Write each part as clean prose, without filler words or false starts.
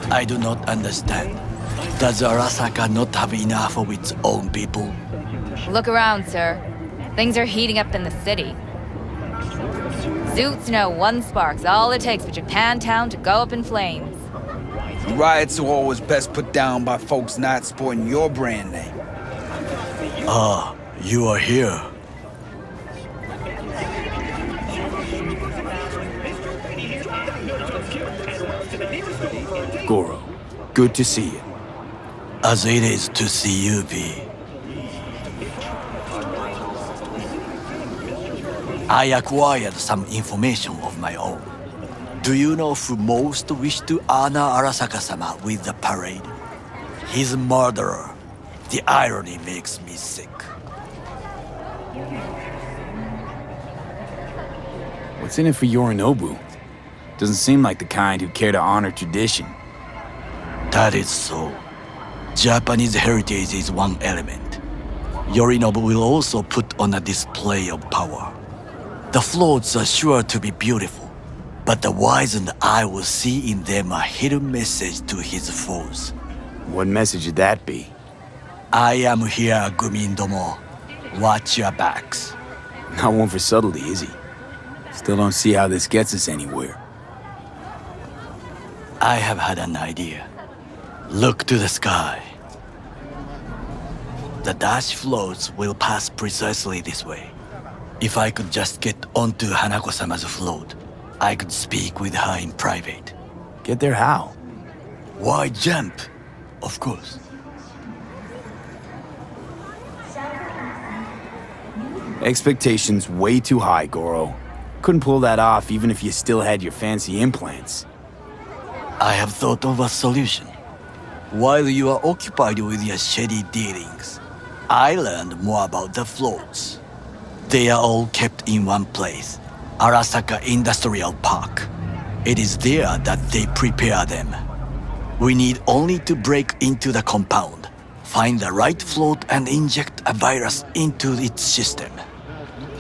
I do not understand. Does Arasaka not have enough of its own people? Look around, sir. Things are heating up in the city. Zoots know one spark's all it takes for Japantown to go up in flames. Riots are always best put down by folks not sporting your brand name. Ah, you are here. Goro, good to see you. As it is to see you, V. I acquired some information of my own. Do you know who most wished to honor Arasaka-sama with the parade? His murderer. The irony makes me sick. What's in it for Yorinobu? Doesn't seem like the kind who care to honor tradition. That is so. Japanese heritage is one element. Yorinobu will also put on a display of power. The floats are sure to be beautiful, but the wizened eye will see in them a hidden message to his foes. What message would that be? I am here, Gumindomo. Watch your backs. Not one for subtlety, is he? Still don't see how this gets us anywhere. I have had an idea. Look to the sky. The dash floats will pass precisely this way. If I could just get onto Hanako-sama's float, I could speak with her in private. Get there how? Why jump? Of course. Expectations way too high, Goro. Couldn't pull that off even if you still had your fancy implants. I have thought of a solution. While you are occupied with your shady dealings, I learned more about the floats. They are all kept in one place, Arasaka Industrial Park. It is there that they prepare them. We need only to break into the compound, find the right float and inject a virus into its system.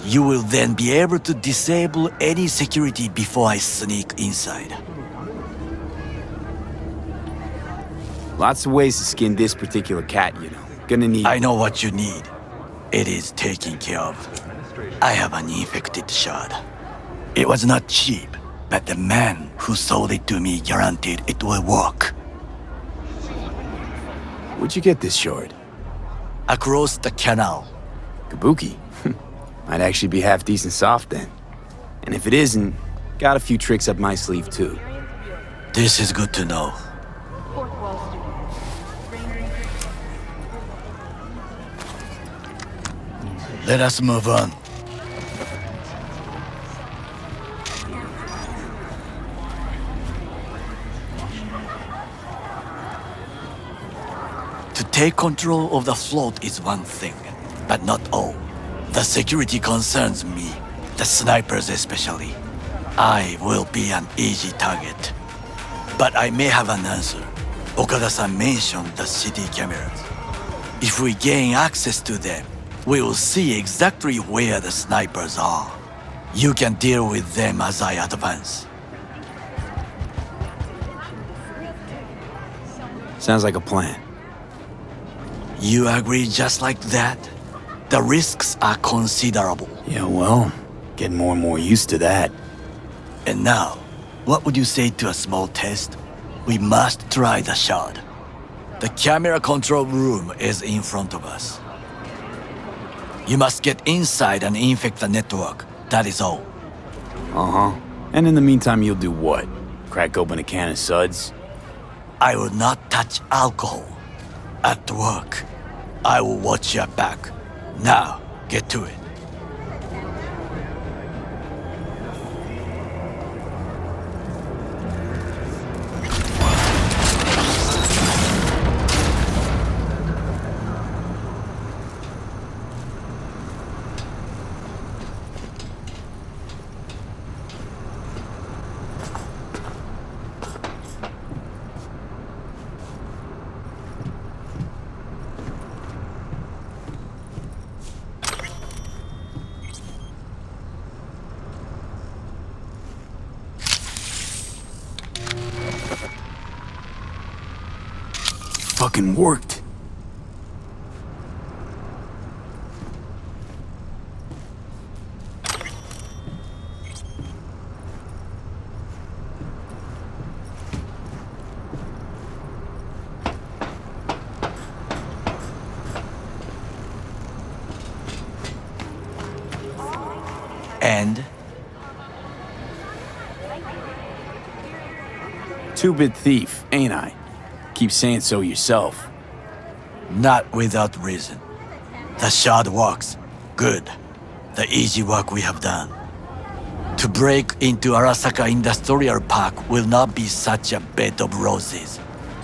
You will then be able to disable any security before I sneak inside. Lots of ways to skin this particular cat, you know. Gonna need... I know what you need. It is taken care of. I have an infected shard. It was not cheap, but the man who sold it to me guaranteed it will work. Where'd you get this shard? Across the canal. Kabuki? Might actually be half decent soft then. And if it isn't, got a few tricks up my sleeve too. This is good to know. Let us move on. To take control of the float is one thing, but not all. The security concerns me, the snipers especially. I will be an easy target. But I may have an answer. Okada-san mentioned the city cameras. If we gain access to them, we will see exactly where the snipers are. You can deal with them as I advance. Sounds like a plan. You agree just like that? The risks are considerable. Yeah, well, getting more and more used to that. And now, what would you say to a small test? We must try the shard. The camera control room is in front of us. You must get inside and infect the network. That is all. Uh-huh. And in the meantime, you'll do what? Crack open a can of suds? I will not touch alcohol. At work, I will watch your back. Now, get to it. Fucking worked. And? Two-bit thief, ain't I? Keep saying so yourself. Not without reason. The shard works. Good. The easy work we have done. To break into Arasaka Industrial Park will not be such a bed of roses.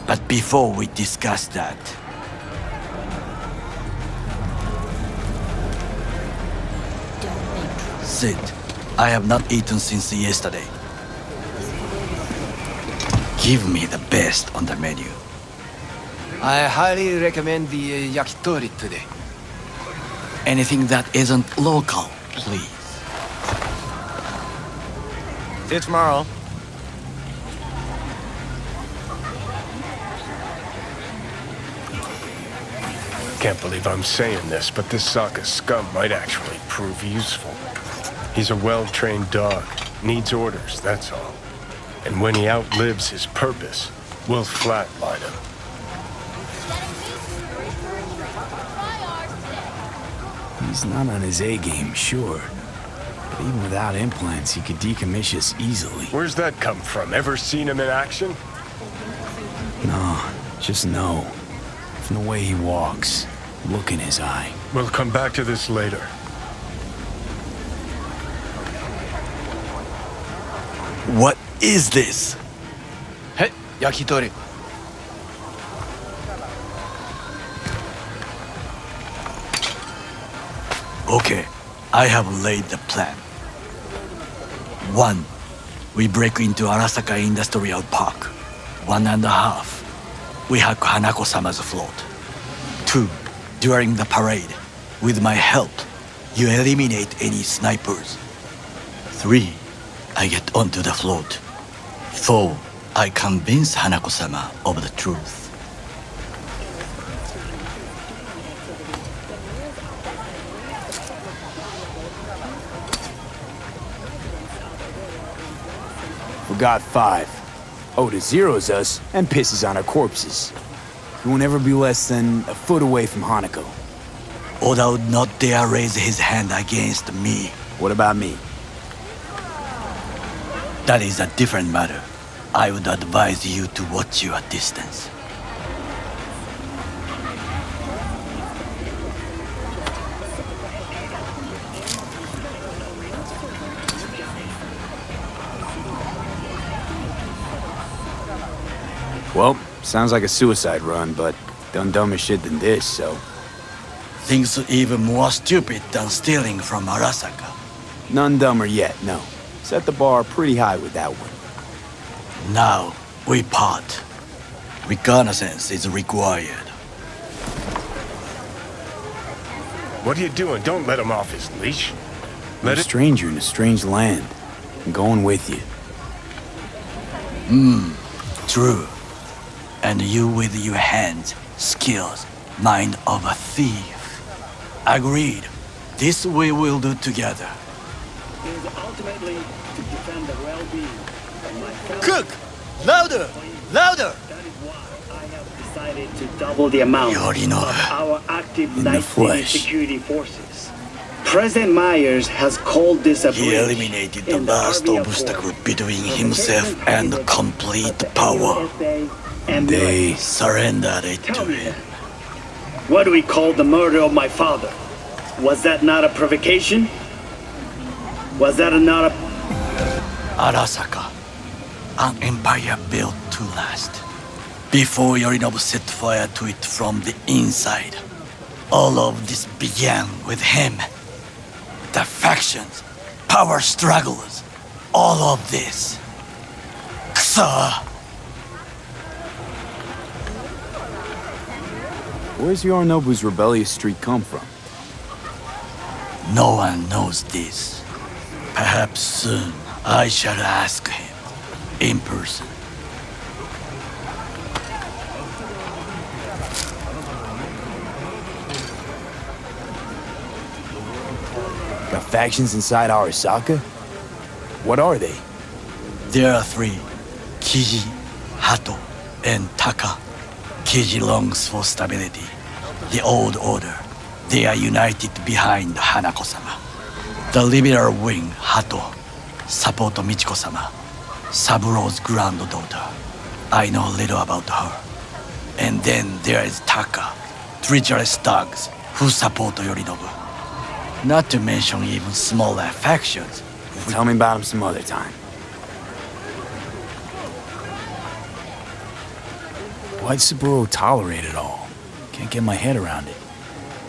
But before we discuss that... Sid, I have not eaten since yesterday. Give me the best on the menu. I highly recommend the yakitori today. Anything that isn't local, please. See you tomorrow. Can't believe I'm saying this, but this Sokka scum might actually prove useful. He's a well-trained dog, needs orders, that's all. And when he outlives his purpose, we'll flatline him. He's not on his A-game, sure. But even without implants, he could decommission us easily. Where's that come from? Ever seen him in action? No, just know. From the way he walks, look in his eye. We'll come back to this later. What is this? Hey, yakitori. Okay, I have laid the plan. 1. We break into Arasaka Industrial Park. 1.5. We hack Hanako-sama's float. 2. During the parade, with my help, you eliminate any snipers. 3. I get onto the float. 4. I convince Hanako-sama of the truth. Forgot 5. Oda zeroes us and pisses on our corpses. He won't ever be less than a foot away from Hanako. Oda would not dare raise his hand against me. What about me? That is a different matter. I would advise you to watch your distance. Well, sounds like a suicide run, but done dumber shit than this, so... Things even more stupid than stealing from Arasaka. None dumber yet, no. Set the bar pretty high with that one. Now, we part. Reconnaissance is required. What are you doing? Don't let him off his leash. I'm a stranger in a strange land. I'm going with you. True. And you with your hands, skills, mind of a thief. Agreed. This we will do together. Is ultimately to defend the well-being of my family. Cook! Louder! Louder! That is why I have decided to double the amount Yorinobu. of our active In the night city flesh. security forces. President Myers has called this a He breach eliminated the in last army of obstacle war. between The himself President and candidate complete of the power. AUSA and They Surrendered it Tell to me him. then, what do we call the murder of my father? Was that not a provocation? Was that not a... Arasaka, an empire built to last. Before Yorinobu set fire to it from the inside, all of this began with him. The factions, power struggles, all of this. Kusa! Where's Yorinobu's rebellious streak come from? No one knows this. Perhaps soon I shall ask him in person. Got factions inside Arasaka? What are they? There are three: Kiji, Hato, and Taka. Kiji longs for stability. The old order. They are united behind Hanako-sama. The liberal wing, Hato, support Michiko-sama, Saburo's granddaughter. I know little about her. And then there is Taka, treacherous thugs who support Yorinobu. Not to mention even smaller factions. Tell me about him some other time. Why'd Saburo tolerate it all? Can't get my head around it.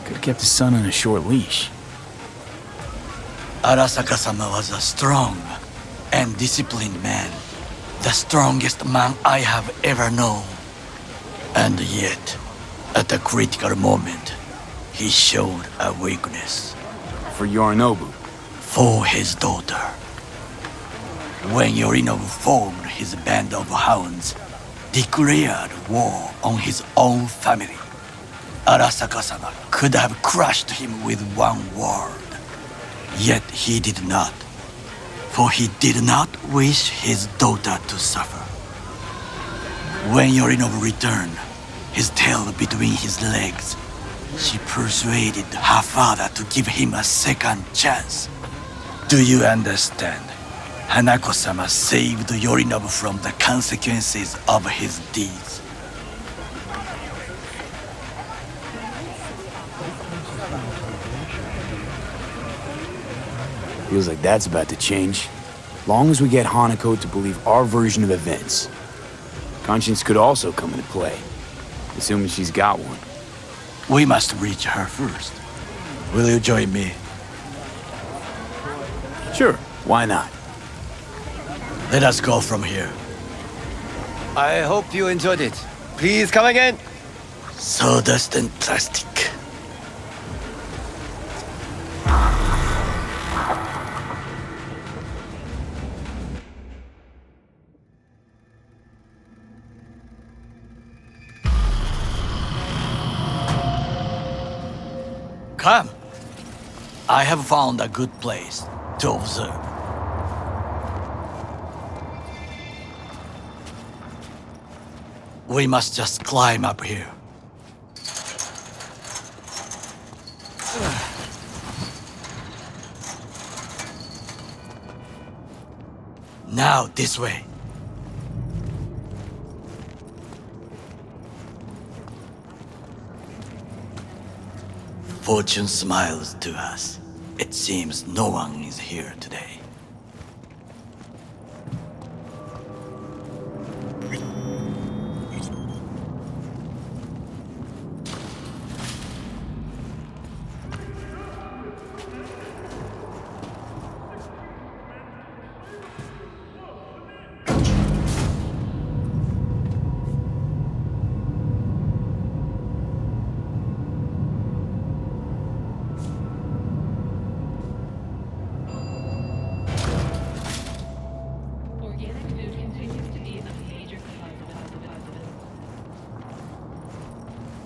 Could've kept his son on a short leash. Arasaka-sama was a strong and disciplined man. The strongest man I have ever known. And yet, at a critical moment, he showed a weakness. For Yorinobu. For his daughter. When Yorinobu formed his band of hounds, declared war on his own family, Arasaka-sama could have crushed him with one word. Yet he did not, for he did not wish his daughter to suffer. When Yorinobu returned, his tail between his legs, she persuaded her father to give him a second chance. Do you understand? Hanako-sama saved Yorinobu from the consequences of his deeds. Feels like that's about to change. Long as we get Hanako to believe our version of events. Conscience could also come into play, assuming she's got one. We must reach her first. Will you join me? Sure, why not? Let us go from here. I hope you enjoyed it. Please come again. Sawdust and plastic. Come. I have found a good place to observe. We must just climb up here. Now, this way. Fortune smiles to us. It seems no one is here today.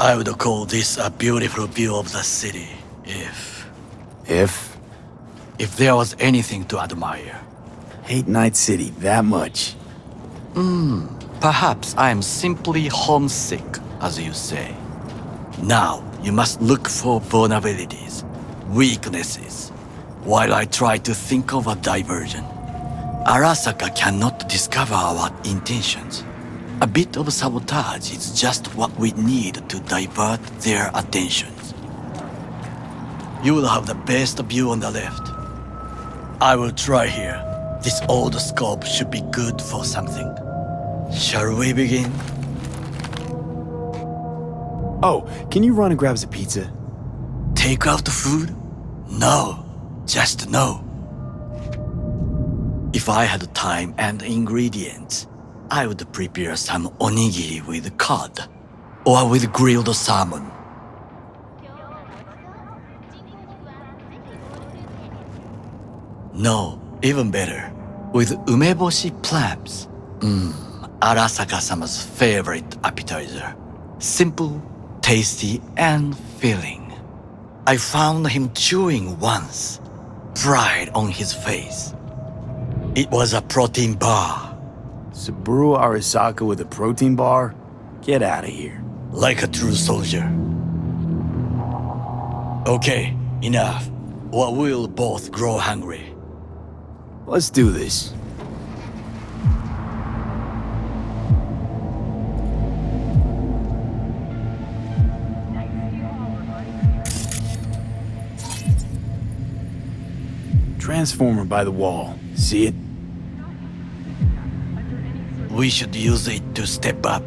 I would call this a beautiful view of the city If? if there was anything to admire. Hate Night City that much. Perhaps I am simply homesick, as you say. Now, you must look for vulnerabilities, weaknesses, while I try to think of a diversion. Arasaka cannot discover our intentions. A bit of sabotage is just what we need to divert their attentions. You will have the best view on the left. I will try here. This old scope should be good for something. Shall we begin? Oh, can you run and grab us a pizza? Take out the food? No, just no. If I had time and ingredients, I would prepare some onigiri with cod or with grilled salmon. No, even better, with umeboshi clams. Arasaka-sama's favorite appetizer. Simple, tasty, and filling. I found him chewing once, pride on his face. It was a protein bar, Saburo Arasaka with a protein bar? Get out of here. like a true soldier. Okay, enough, or we'll both grow hungry. Let's do this. Transformer by the wall. See it? We should use it to step up.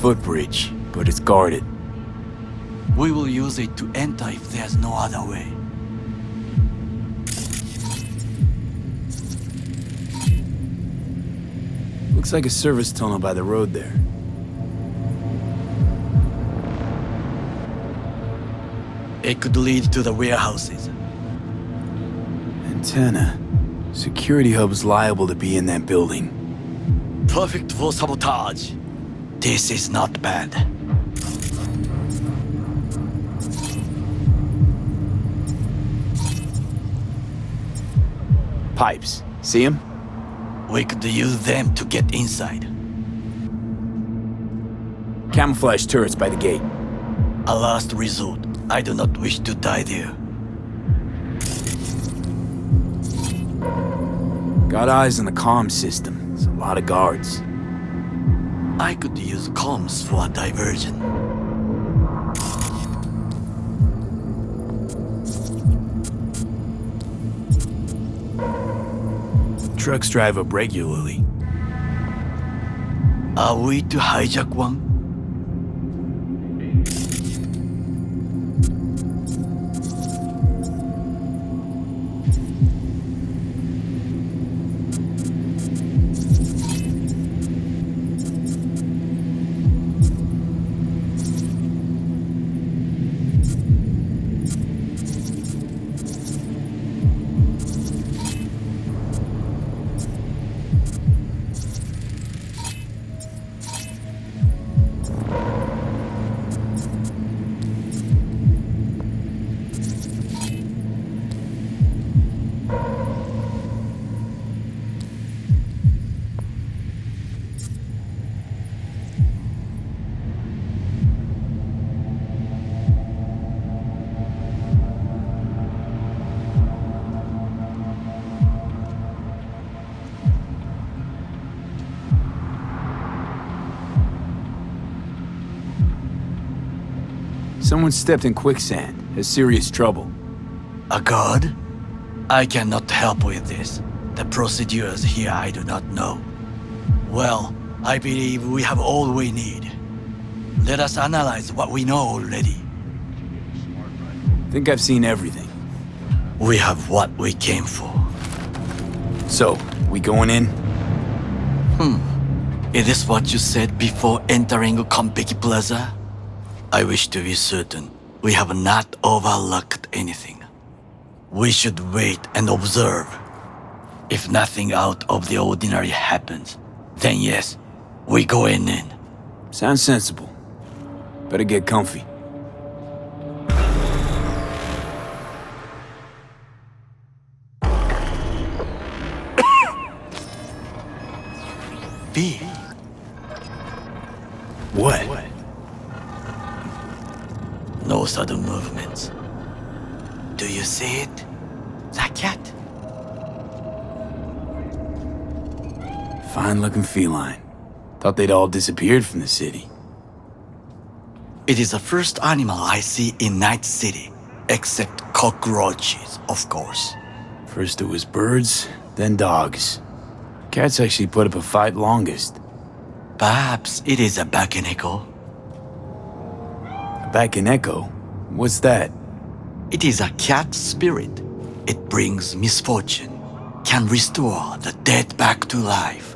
Footbridge, but it's guarded. We will use it to enter if there's no other way. Looks like a service tunnel by the road there. It could lead to the warehouses. Antenna. Security hub's liable to be in that building. Perfect for sabotage. This is not bad. Pipes. See them? We could use them to get inside. Camouflage turrets by the gate. A last resort. I do not wish to die there. Got eyes on the comm system. It's a lot of guards. I could use comms for a diversion. Trucks drive up regularly. Are we to hijack one? Someone stepped in quicksand. Has serious trouble. A god? I cannot help with this. The procedures here I do not know. Well, I believe we have all we need. Let us analyze what we know already. Think I've seen everything. We have what we came for. So, we going in? Is this what you said before entering Konpeki Plaza? I wish to be certain we have not overlooked anything. We should wait and observe. If nothing out of the ordinary happens, Then yes, we going in. Sounds sensible. Better get comfy. V. What? No sudden movements. Do you see it? That cat? Fine-looking feline. Thought they'd all disappeared from the city. It is the first animal I see in Night City, except cockroaches, of course. First it was birds, then dogs. Cats actually put up a fight longest. Perhaps it is a Bakeneko. A Bakeneko? What's that? It is a cat spirit. It brings misfortune, can restore the dead back to life.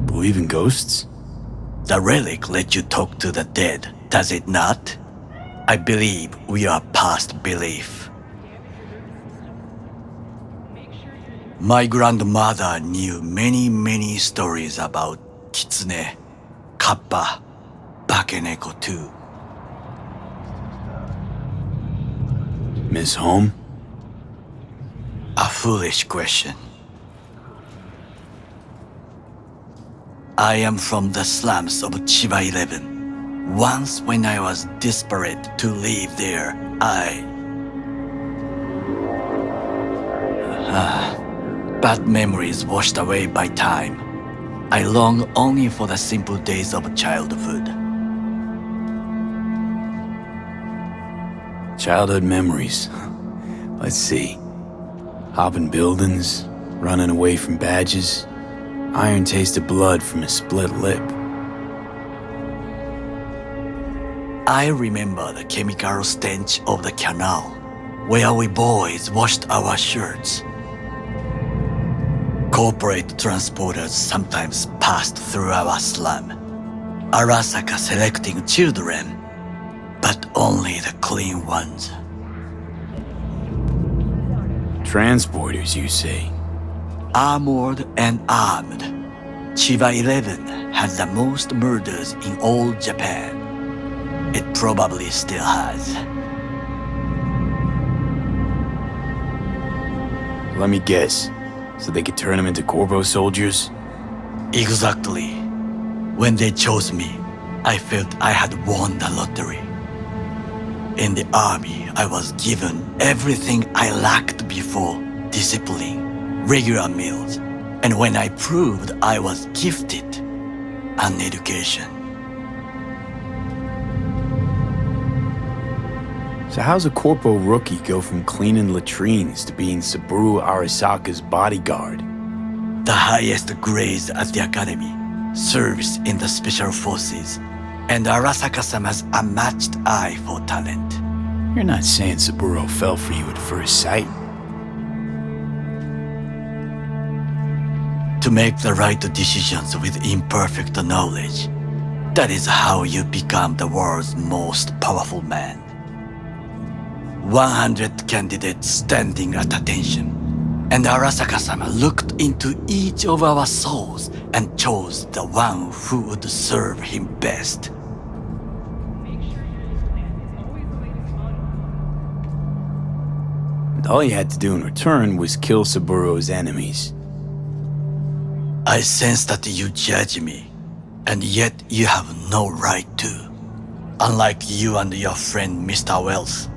Believe in ghosts? The relic lets you talk to the dead, does it not? I believe we are past belief. My grandmother knew many stories about Kitsune, Kappa, Bakeneko too. Miss Home? A foolish question. I am from the slums of Chiba 11. Once when I was desperate to live there, bad memories washed away by time. I long only for the simple days of childhood. Childhood memories. Let's see. Hopping buildings, running away from badges, iron taste of blood from a split lip. I remember the chemical stench of the canal, where we boys washed our shirts. Corporate transporters sometimes passed through our slum, Arasaka selecting children, but only the clean ones. Transporters, you say? Armored and armed, Chiba 11 has the most murders in all Japan. It probably still has. Let me guess. So they could turn them into Corpo soldiers? Exactly. When they chose me, I felt I had won the lottery. In the army, I was given everything I lacked before: discipline, regular meals, and when I proved I was gifted, an education. So how's a Corpo rookie go from cleaning latrines to being Saburo Arasaka's bodyguard? The highest grades at the academy, service in the special forces, and Arasaka-sama's unmatched eye for talent. You're not saying Saburo fell for you at first sight? To make the right decisions with imperfect knowledge, that is how you become the world's most powerful man. 100 candidates standing at attention, and Arasaka-sama looked into each of our souls and chose the one who would serve him best. And all you had to do in return was kill Saburo's enemies. I sense that you judge me, and yet you have no right to. Unlike you and your friend Mr. Wells,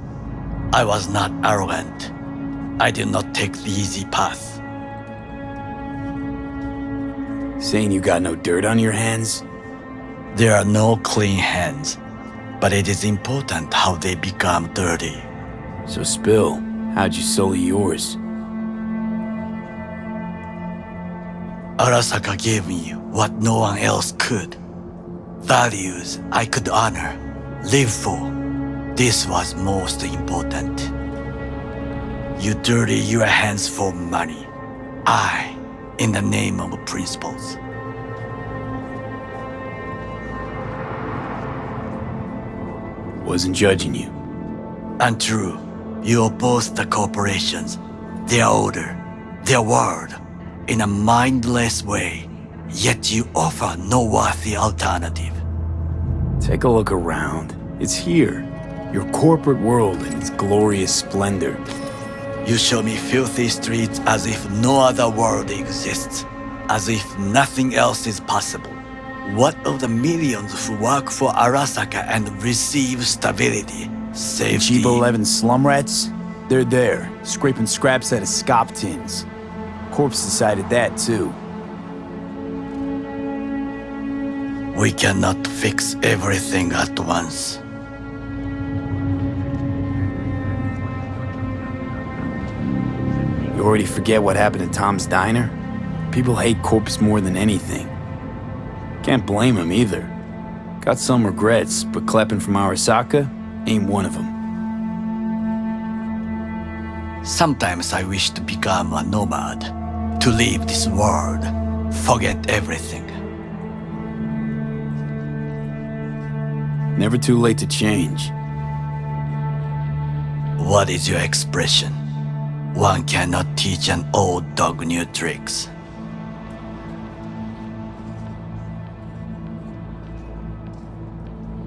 I was not arrogant. I did not take the easy path. Saying you got no dirt on your hands? There are no clean hands, but it is important how they become dirty. So spill, how'd you sully yours? Arasaka gave me what no one else could. Values I could honor, live for. This was most important. You dirty your hands for money. I, in the name of principles. Wasn't judging you. Untrue. You oppose the corporations. their order, their word, in a mindless way, yet you offer no worthy alternative. Take a look around. It's here. Your corporate world in its glorious splendor. You show me filthy streets as if no other world exists, as if nothing else is possible. What of the millions who work for Arasaka and receive stability, safety? Cheap 11 slum rats? They're there, scraping scraps out of scop tins. Corpse decided that too. We cannot fix everything at once. You already forget what happened at Tom's Diner? People hate Corpse more than anything. Can't blame him either. Got some regrets, but clapping from Arasaka ain't one of them. Sometimes I wish to become a nomad, to leave this world, forget everything. Never too late to change. What is your expression? One cannot teach an old dog new tricks.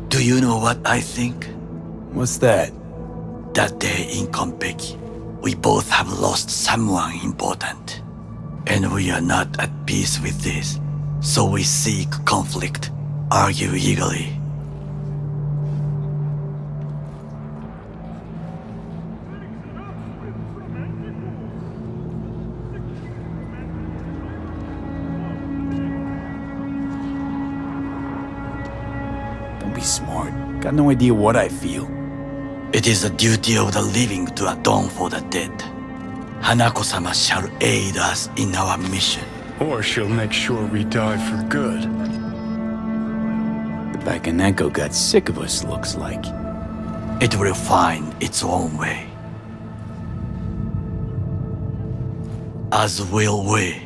Do you know what I think? What's that? That day in Konpeki, we both have lost someone important. And we are not at peace with this. So we seek conflict, argue eagerly. Don't be smart. Got no idea what I feel. It is the duty of the living to atone for the dead. Hanako-sama shall aid us in our mission. Or she'll make sure we die for good. The Bakaneko got sick of us, looks like. It will find its own way. As will we.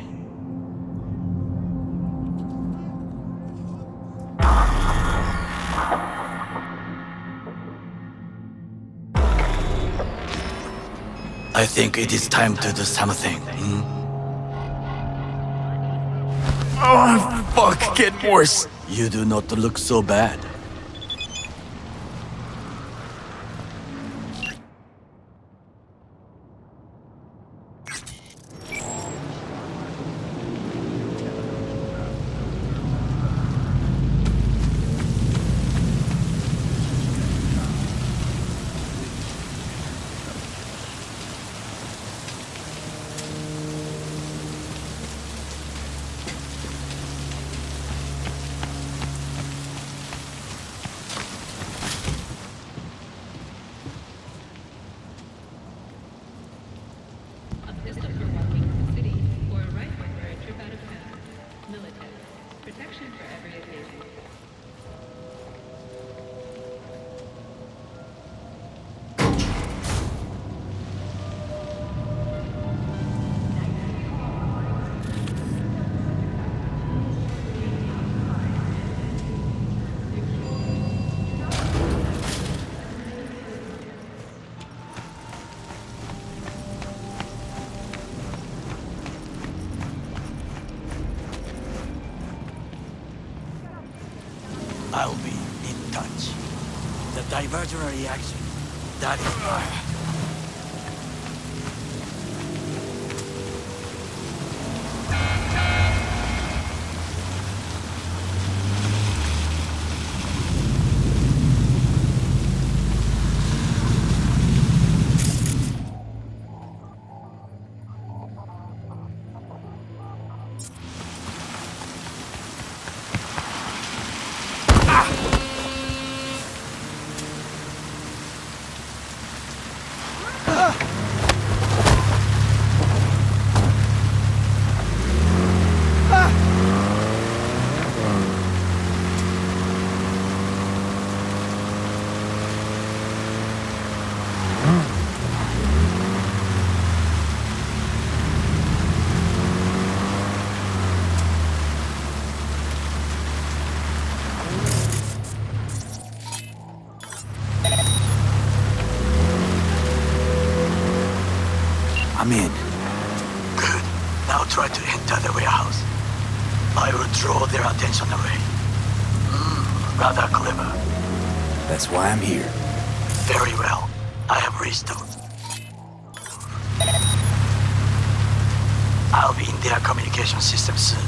I think it is time to do something. Oh, fuck, get worse. You do not look so bad. I'll be in touch. The divergent reaction. That is... deliver. That's why I'm here. Very well. I have reached them. I'll be in their communication system soon.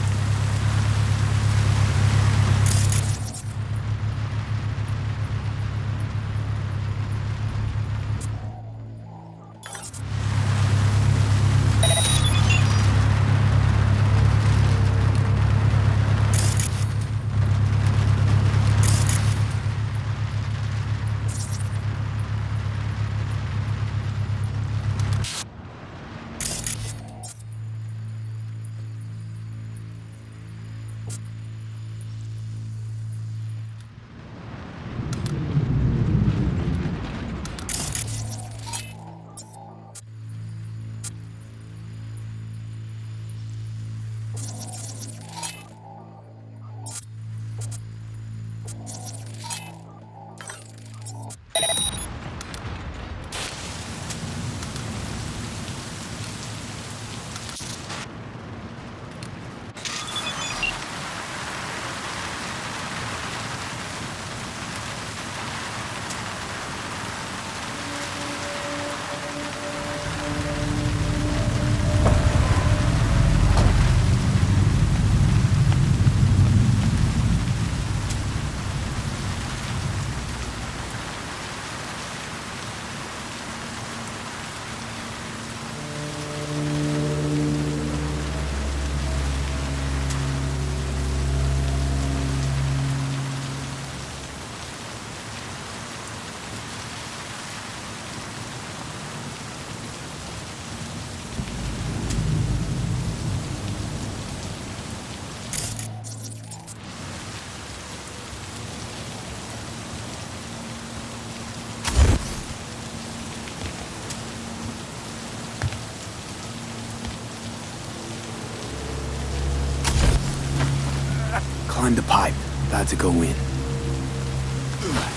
Climb the pipe. About to go in.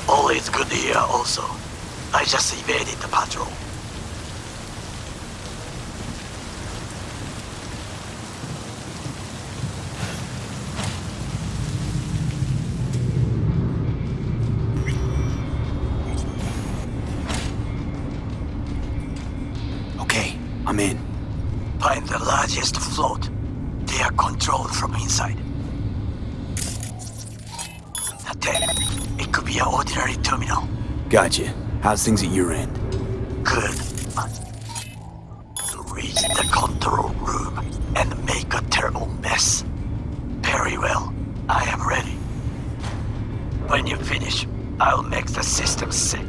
All is good here also. I just evaded the patrol. Okay, I'm in. Find the largest float. They are controlled from inside. Now then, it could be an ordinary terminal. Gotcha. How's things at your end? Good. Reach the control room and make a terrible mess. Very well. I am ready. When you finish, I'll make the system sick.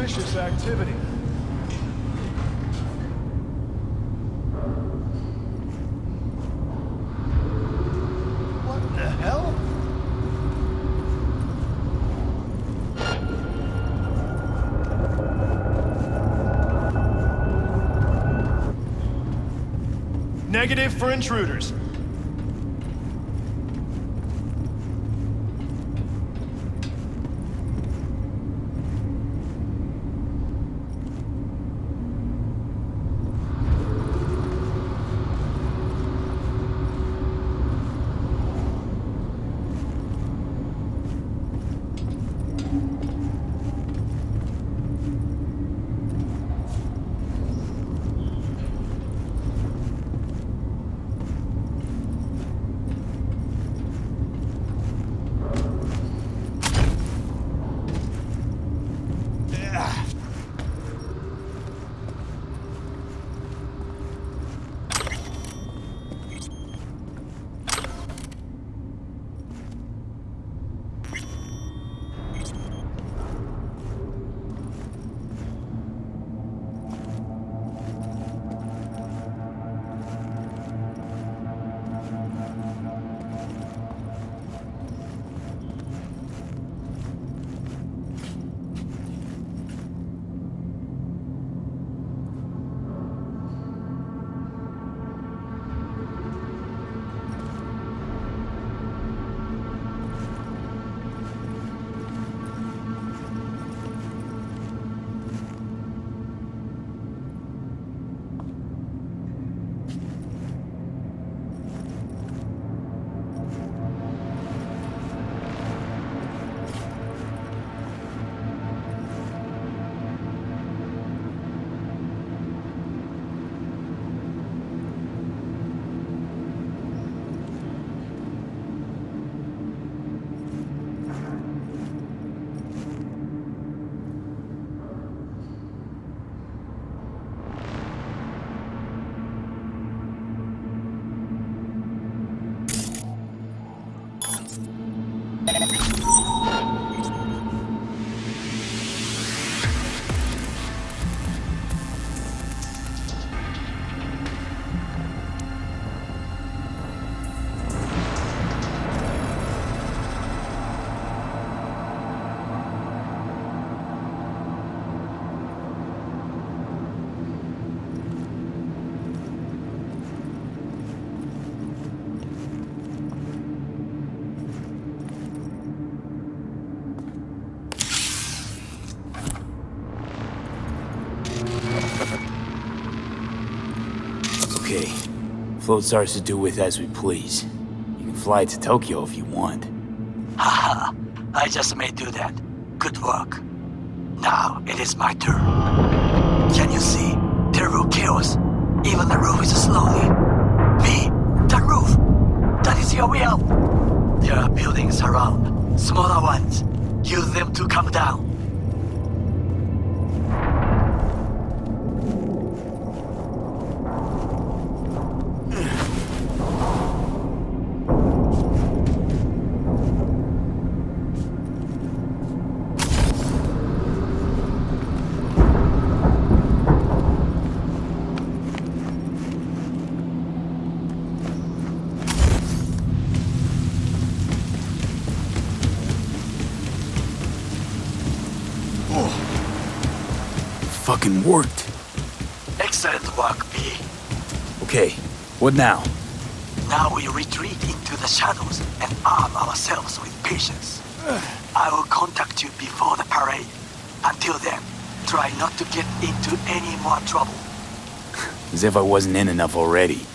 suspicious activity. What the hell? Negative for intruders. Okay. Float's ours to do with as we please. You can fly to Tokyo if you want. Haha, I just may do that. Good work. Now it is my turn. Can you see? Terrible chaos. Even the roof is slowly. V, the roof! That is your way out. There are buildings around, smaller ones. Use them to come down. Fucking worked. Excellent work, V. Okay, what now? Now we retreat into the shadows and arm ourselves with patience. I will contact you before the parade. Until then, try not to get into any more trouble. As if I wasn't in enough already.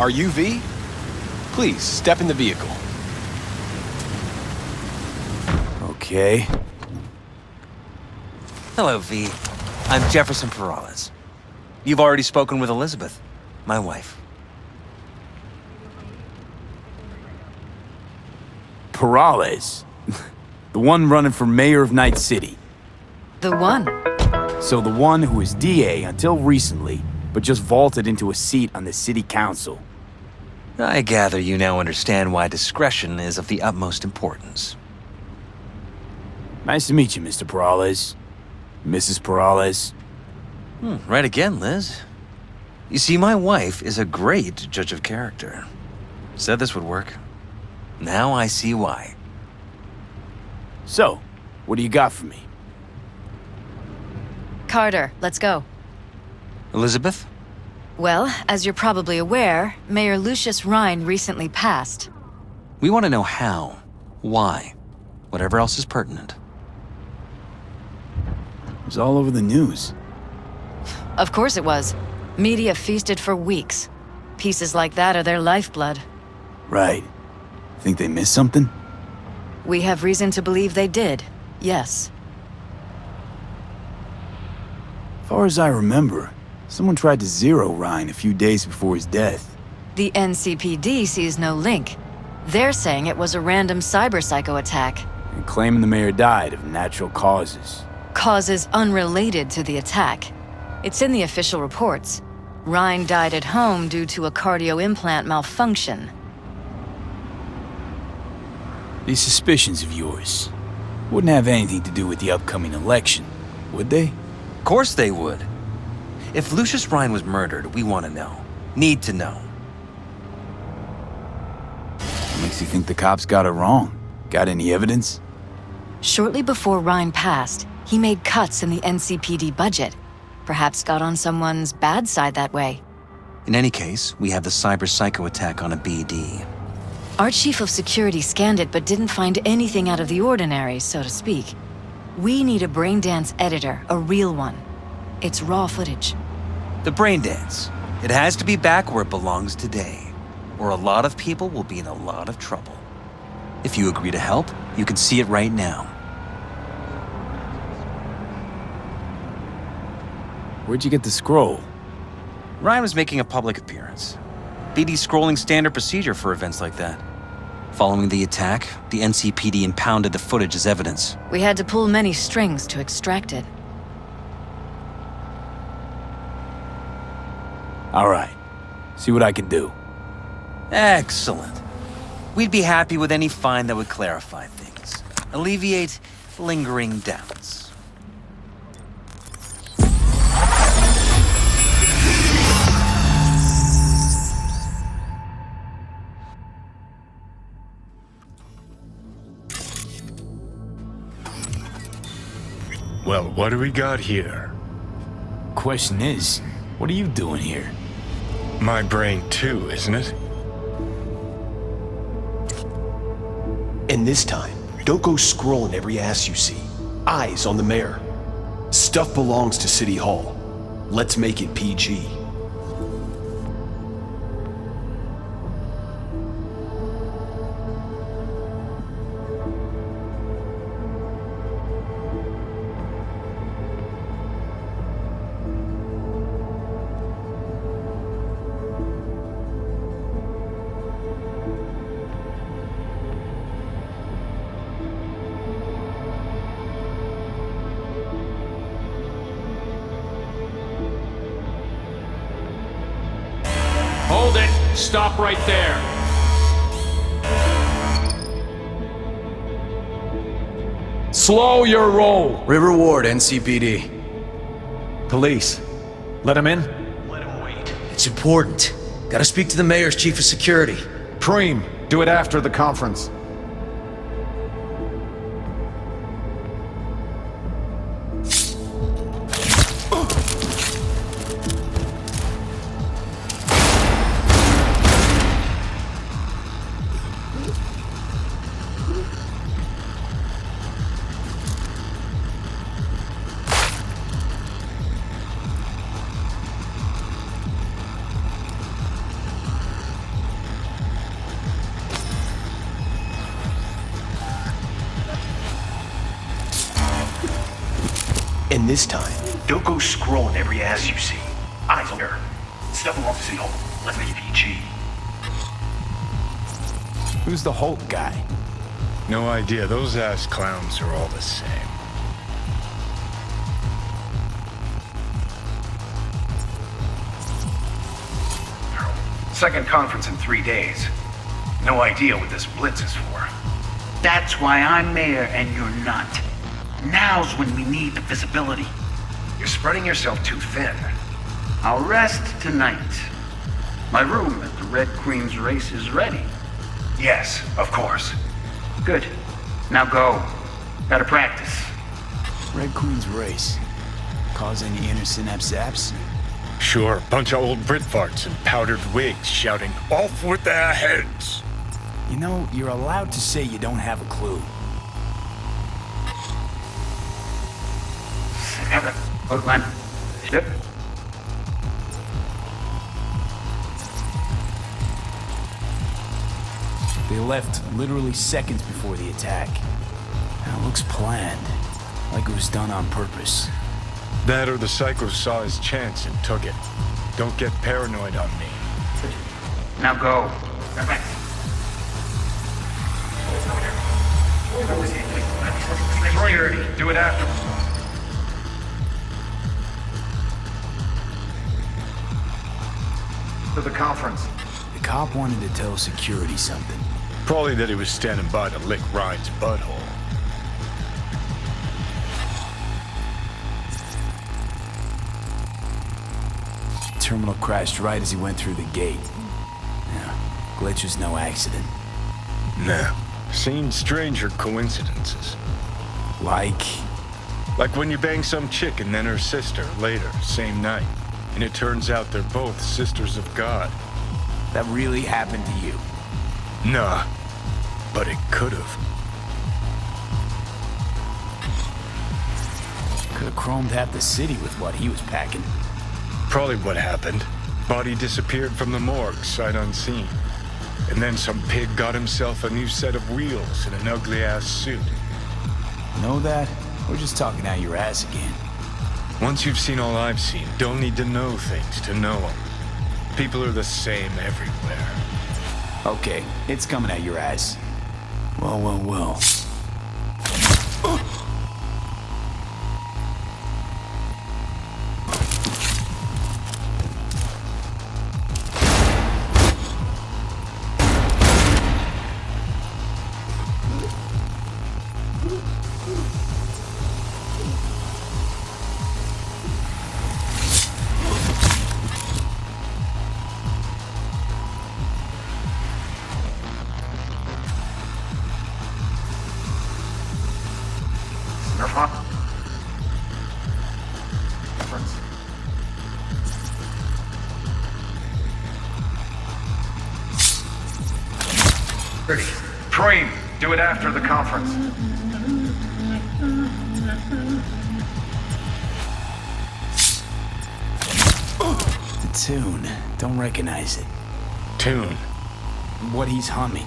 Are you V? Please, step in the vehicle. Okay. Hello, V. I'm Jefferson Peralez. You've already spoken with Elizabeth, my wife. Peralez. The one running for mayor of Night City. The one. So the one who was DA until recently, but just vaulted into a seat on the city council. I gather you now understand why discretion is of the utmost importance. Nice to meet you, Mr. Peralez. Mrs. Peralez. Right again, Liz. You see, my wife is a great judge of character. Said this would work. Now I see why. So, what do you got for me? Carter, let's go. Elizabeth? Well, as you're probably aware, Mayor Lucius Rhine recently passed. We want to know how, why, whatever else is pertinent. It was all over the news. Of course it was. Media feasted for weeks. Pieces like that are their lifeblood. Right. Think they missed something? We have reason to believe they did, yes. Far as I remember, someone tried to zero Ryan a few days before his death. The NCPD sees no link. They're saying it was a random cyber-psycho attack. And claiming the mayor died of natural causes. Causes unrelated to the attack. It's in the official reports. Ryan died at home due to a cardio implant malfunction. These suspicions of yours wouldn't have anything to do with the upcoming election, would they? Of course they would. If Lucius Rhine was murdered, we want to know. Need to know. What makes you think the cops got it wrong? Got any evidence? Shortly before Ryan passed, he made cuts in the NCPD budget. Perhaps got on someone's bad side that way. In any case, we have the cyber-psycho attack on a BD. Our chief of security scanned it but didn't find anything out of the ordinary, so to speak. We need a braindance editor, a real one. It's raw footage. The brain dance. It has to be back where it belongs today, or a lot of people will be in a lot of trouble. If you agree to help, you can see it right now. Where'd you get the scroll? Ryan was making a public appearance. BD scrolling standard procedure for events like that. Following the attack, the NCPD impounded the footage as evidence. We had to pull many strings to extract it. All right. See what I can do. Excellent. We'd be happy with any find that would clarify things, alleviate lingering doubts. Well, what do we got here? Question is, what are you doing here? My brain too, isn't it? And this time, don't go scrolling every ass you see. Eyes on the mayor. Stuff belongs to City Hall. Let's make it PG. Hold it! Stop right there! Slow your roll! River Ward, NCPD. Police. Let him in? Let him wait. It's important. Gotta speak to the mayor's chief of security. Preem, do it after the conference. And this time, don't go scrolling every ass you see. Eyes on her. Step along the City Hall. Let's make it PG. Who's the Hulk guy? No idea. Those ass clowns are all the same. Second conference in 3 days. No idea what this blitz is for. That's why I'm mayor and you're not. Now's when we need the visibility. You're spreading yourself too thin. I'll rest tonight. My room at the Red Queen's race is ready. Yes, of course. Good. Now go. Gotta practice. Red Queen's race. Cause any inner synapse zaps? Sure, bunch of old Brit farts in powdered wigs shouting, "Off with their heads!" You know, you're allowed to say you don't have a clue. Hold on. Yep. They left literally seconds before the attack. Now it looks planned, like it was done on purpose. That or the Psycho saw his chance and took it. Don't get paranoid on me. Now go. Security, do it after. To the conference. The cop wanted to tell security something. Probably that he was standing by to lick Ryan's butthole. Terminal crashed right as he went through the gate. Yeah, glitch was no accident. Nah. Seen stranger coincidences. Like when you bang some chick and then her sister later, same night. And it turns out they're both sisters of God. that really happened to you? Nah, but it could've. Could've chromed half the city with what he was packing. Probably what happened. Body disappeared from the morgue, sight unseen. And then some pig got himself a new set of wheels and an ugly-ass suit. Know that? We're just talking out your ass again. Once you've seen all I've seen, don't need to know things to know them. People are the same everywhere. Okay, it's coming out your ass. Well. Preem, do it after the conference. The tune. Don't recognize it. Tune? What he's humming.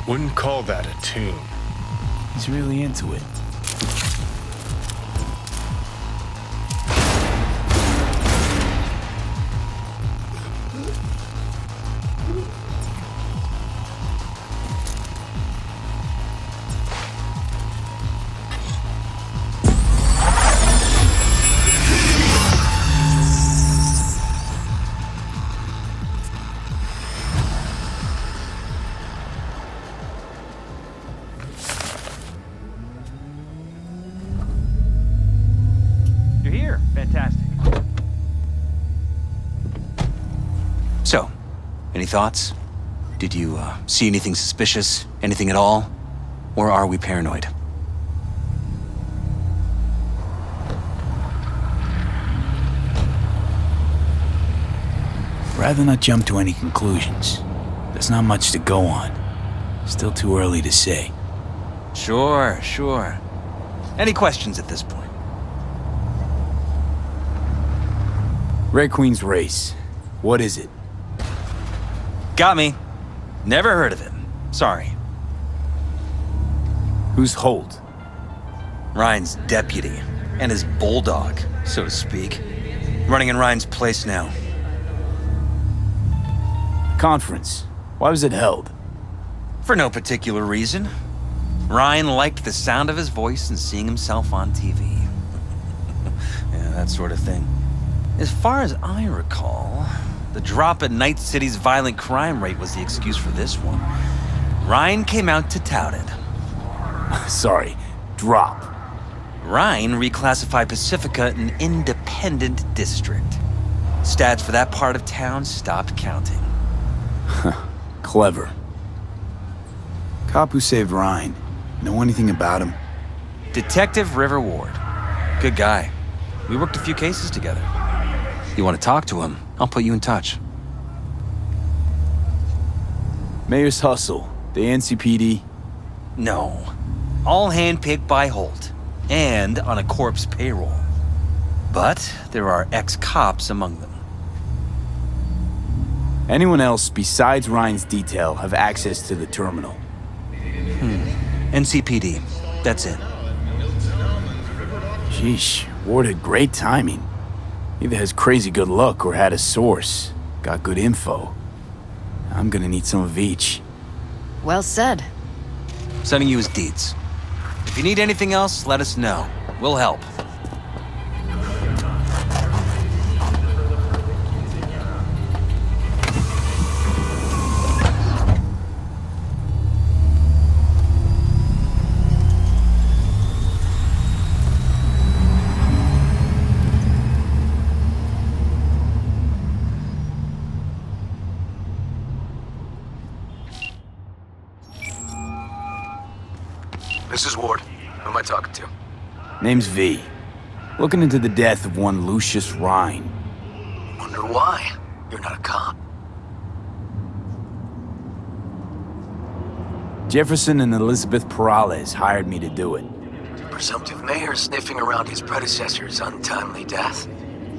Wouldn't call that a tune. He's really into it. So, any thoughts? Did you see anything suspicious? Anything at all? Or are we paranoid? Rather not jump to any conclusions. There's not much to go on. Still too early to say. Sure. Any questions at this point? Red Queen's race. What is it? Got me. Never heard of it. Sorry. Who's Holt? Ryan's deputy. and his bulldog, so to speak, running in Ryan's place now. Conference. Why was it held? For no particular reason. Ryan liked the sound of his voice and seeing himself on TV. Yeah, that sort of thing. As far as I recall, the drop in Night City's violent crime rate was the excuse for this one. Ryan came out to tout it. Sorry, drop. Ryan reclassified Pacifica an independent district. Stats for that part of town stopped counting. Clever. Cop who saved Ryan. Know anything about him? Detective River Ward. Good guy. We worked a few cases together. You want to talk to him? I'll put you in touch. Mayor's Hustle. The NCPD? No. All handpicked by Holt. And on a corpse payroll. But there are ex-cops among them. Anyone else besides Ryan's detail have access to the terminal? NCPD. That's it. Sheesh, Ward had great timing. Either has crazy good luck or had a source. Got good info. I'm gonna need some of each. Well said. Sending you his deeds. If you need anything else, let us know. We'll help. This is Ward. Who am I talking to? Name's V. Looking into the death of one Lucius Rhine. Wonder why? You're not a cop. Jefferson and Elizabeth Perales hired me to do it. Presumptive mayor sniffing around his predecessor's untimely death.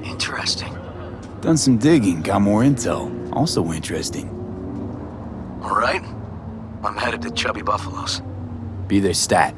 Interesting. Done some digging, got more intel. Also interesting. All right. I'm headed to Chubby Buffalo's. Be their stat.